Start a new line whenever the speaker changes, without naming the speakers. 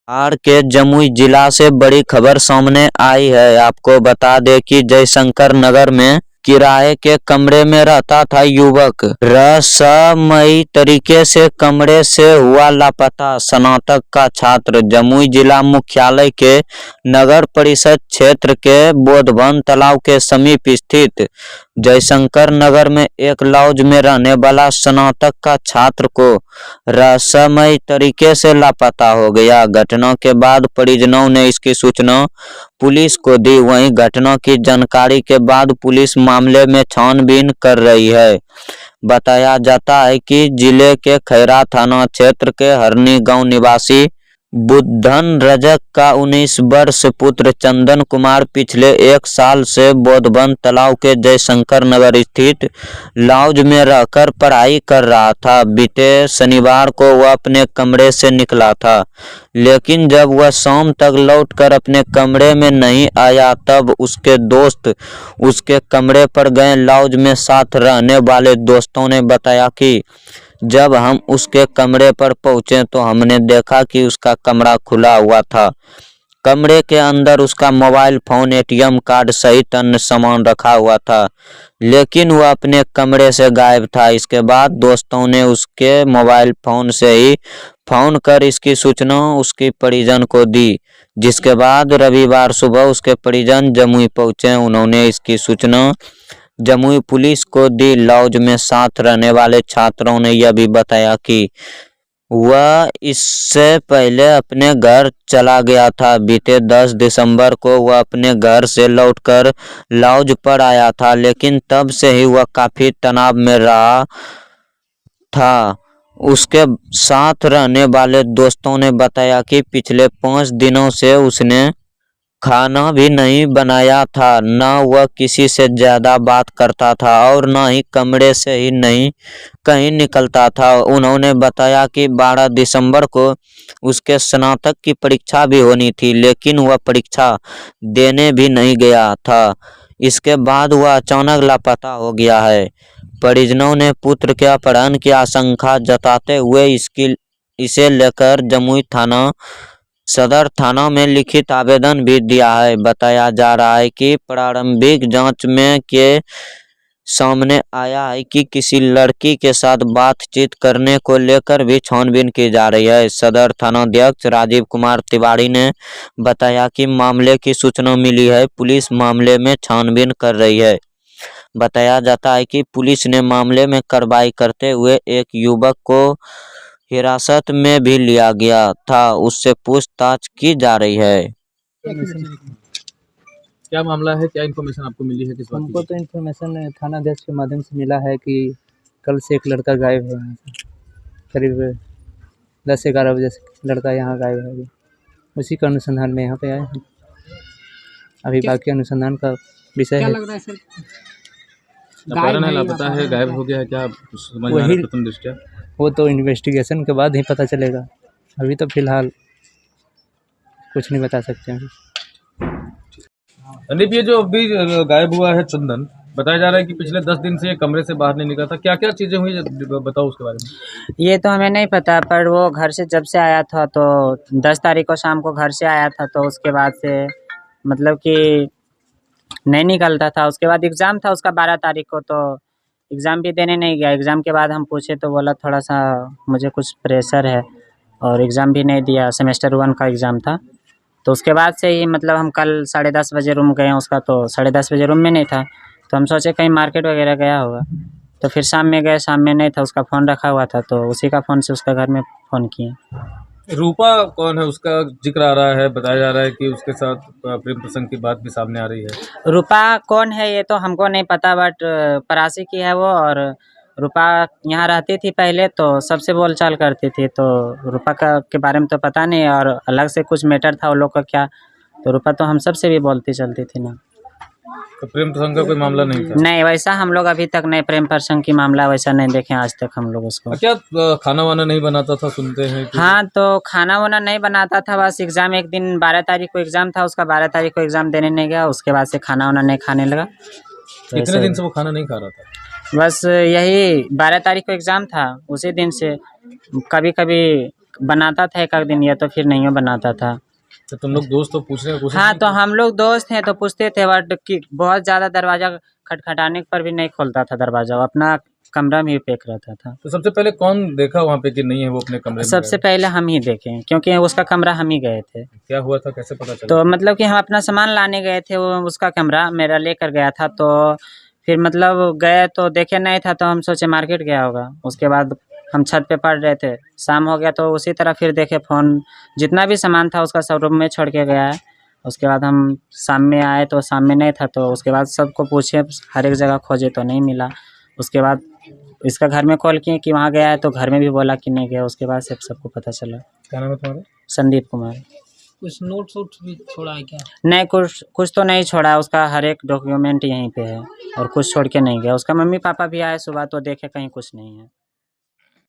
बिहार के जमुई जिला से बड़ी खबर सामने आई है। आपको बता दें कि जयशंकर नगर में किराए के कमरे में रहता था युवक। रहस्यमयी तरीके से कमरे से हुआ लापता स्नातक का छात्र। जमुई जिला मुख्यालय के नगर परिषद क्षेत्र के बोधवन तालाब के समीप स्थित जयशंकर नगर में एक लॉज में रहने वाला स्नातक का छात्र को रहस्यमयी तरीके से लापता हो गया। घटना के बाद परिजनों ने इसकी सूचना पुलिस को दी। वहीं घटना की जानकारी के बाद पुलिस मामले में छानबीन कर रही है। बताया जाता है कि जिले के खैरा थाना क्षेत्र के हरनी गांव निवासी बुद्धन रजक का 19 वर्ष पुत्र चंदन कुमार पिछले 1 साल से बोधवन तालाब के जयशंकर नगर स्थित लॉज में रहकर पढ़ाई कर रहा था। बीते शनिवार को वह अपने कमरे से निकला था, लेकिन जब वह शाम तक लौटकर अपने कमरे में नहीं आया तब उसके दोस्त उसके कमरे पर गए। लॉज में साथ रहने वाले दोस्तों ने बताया कि जब हम उसके कमरे पर पहुंचे तो हमने देखा कि उसका कमरा खुला हुआ था। कमरे के अंदर उसका मोबाइल फोन, एटीएम कार्ड सहित अन्य सामान रखा हुआ था, लेकिन वह अपने कमरे से गायब था। इसके बाद दोस्तों ने उसके मोबाइल फोन से ही फोन कर इसकी सूचना उसके परिजन को दी, जिसके बाद रविवार सुबह उसके परिजन जमुई पहुंचे। उन्होंने इसकी सूचना जमुई पुलिस को दी। लॉज में साथ रहने वाले छात्रों ने यह भी बताया कि वह इससे पहले अपने घर चला गया था। बीते 10 दिसंबर को वह अपने घर से लौटकर लॉज पर आया था, लेकिन तब से ही वह काफी तनाव में रहा था। उसके साथ रहने वाले दोस्तों ने बताया कि पिछले 5 दिनों से उसने खाना भी नहीं बनाया था, न वह किसी से ज्यादा बात करता था और न ही कमरे से ही नहीं कहीं निकलता था। उन्होंने बताया कि 12 दिसंबर को उसके स्नातक की परीक्षा भी होनी थी, लेकिन वह परीक्षा देने भी नहीं गया था। इसके बाद वह अचानक लापता हो गया है। परिजनों ने पुत्र के अपहरण की आशंका जताते हुए इसे लेकर जमुई थाना सदर थाना में लिखित आवेदन भी दिया है। बताया जा रहा है कि प्रारंभिक जांच में के सामने आया है कि किसी लड़की के साथ बातचीत करने को लेकर भी छानबीन की जा रही है। सदर थानाध्यक्ष राजीव कुमार तिवारी ने बताया कि मामले की सूचना मिली है, पुलिस मामले में छानबीन कर रही है। बताया जाता है कि पुलिस ने मामले में कार्रवाई करते हुए एक युवक को हिरासत में भी लिया गया था, उससे पूछताछ की जा रही है।
क्या मामला है, क्या इन्फॉर्मेशन आपको मिली है? किस बात
हमको तो इन्फॉर्मेशन थाना अध्यक्ष के माध्यम से मिला है कि कल से एक लड़का गायब है यहाँ से। करीब 10-11 बजे से लड़का यहाँ गायब है। अभी उसी का अनुसंधान में यहाँ पे आए हैं। अभी बाकी अनुसंधान का विषय है।
लग रहा है सर? कारण है लापता है, गायब हो गया है, क्या समझ में आ रहा है प्रथम दृष्टया?
वो तो इन्वेस्टिगेशन के बाद ही पता चलेगा। अभी तो फिलहाल कुछ नहीं बता सकते हैं।
संदीप, ये जो अभी गायब हुआ है चंदन, बताया जा रहा है कि पिछले 10 दिन से कमरे से बाहर नहीं निकला था। क्या क्या चीजें हुई, बताओ उसके बारे में।
ये तो हमें नहीं पता, पर वो घर से जब से आया था तो 10 तारीख को शाम को घर से आया था, तो उसके बाद से मतलब कि नहीं निकलता था। उसके बाद एग्ज़ाम था उसका 12 तारीख को, तो एग्ज़ाम भी देने नहीं गया। एग्ज़ाम के बाद हम पूछे तो बोला थोड़ा सा मुझे कुछ प्रेशर है, और एग्ज़ाम भी नहीं दिया। सेमेस्टर 1 का एग्ज़ाम था। तो उसके बाद से ही मतलब हम कल 10:30 बजे रूम गए उसका, तो 10:30 बजे रूम में नहीं था, तो हम सोचे कहीं मार्केट वगैरह गया होगा। तो फिर शाम में गए, शाम में नहीं था, उसका फ़ोन रखा हुआ था, तो उसी का फ़ोन से उसका घर में फ़ोन किए।
रूपा कौन है, उसका जिक्र आ रहा है, बताया जा रहा है कि उसके साथ प्रेम प्रसंग की बात भी सामने आ रही है।
रूपा कौन है ये तो हमको नहीं पता, बट परासी की है वो। और रूपा यहाँ रहती थी पहले, तो सबसे बोलचाल करती थी, तो रूपा के बारे में तो पता नहीं। और अलग से कुछ मैटर था वो लोग का क्या, तो रूपा तो हम सब से भी बोलती चलती थी ना।
तो प्रेम प्रसंग का कोई मामला नहीं था?
नहीं, वैसा हम लोग अभी तक नहीं, प्रेम प्रसंग की मामला वैसा नहीं देखे आज तक हम लोग उसको।
क्या खाना वाना नहीं बनाता था, सुनते हैं कि?
हाँ, तो खाना वाना नहीं बनाता था, बस एग्ज़ाम एक दिन 12 तारीख को एग्ज़ाम था उसका, 12 तारीख को एग्ज़ाम देने नहीं गया, उसके बाद से खाना वाना नहीं खाने लगा। तो
कितने दिन से वो खाना नहीं खा रहा था?
बस यही 12 तारीख को एग्ज़ाम था, उसी दिन से कभी कभी बनाता था एक दिन, या तो फिर नहीं बनाता था।
तो तुम लोग दोस्त तो पूछने की कोशिश
हाँ,
नहीं
तो हम लोग दोस्त हैं तो पूछते थे, बट कि बहुत ज़्यादा दरवाज़ा खटखटाने पर भी नहीं खोलता था दरवाज़ा, वो अपना कमरा में ही पैक रहता था।
तो सबसे पहले कौन देखा वहाँ पे कि नहीं है वो अपने कमरे में
सबसे पहले हम ही देखे, क्योंकि उसका कमरा हम ही गए थे।
क्या हुआ था, कैसे पता चला?
तो मतलब कि हम अपना सामान लाने गए थे, वो उसका कमरा मेरा लेकर गया था। तो फिर मतलब गए तो देखे नहीं था, तो हम सोचे मार्केट गया होगा। उसके बाद हम छत पे पड़ रहे थे, शाम हो गया, तो उसी तरह फिर देखे फ़ोन, जितना भी सामान था उसका सब रूम में छोड़ के गया है। उसके बाद हम शाम में आए तो शाम में नहीं था, तो उसके बाद सबको पूछे, हर एक जगह खोजे तो नहीं मिला। उसके बाद इसका घर में कॉल किए कि वहाँ गया है, तो घर में भी बोला कि नहीं गया। उसके बाद से सबको पता चला।
क्या नाम है तुम्हारा?
संदीप कुमार।
कुछ नोट्स वोट्स भी छोड़ा है क्या?
नहीं, कुछ तो नहीं छोड़ा, उसका हर एक डॉक्यूमेंट यहीं पे है और कुछ छोड़ के नहीं गया। उसका मम्मी पापा भी आए सुबह तो देखे कहीं कुछ नहीं है।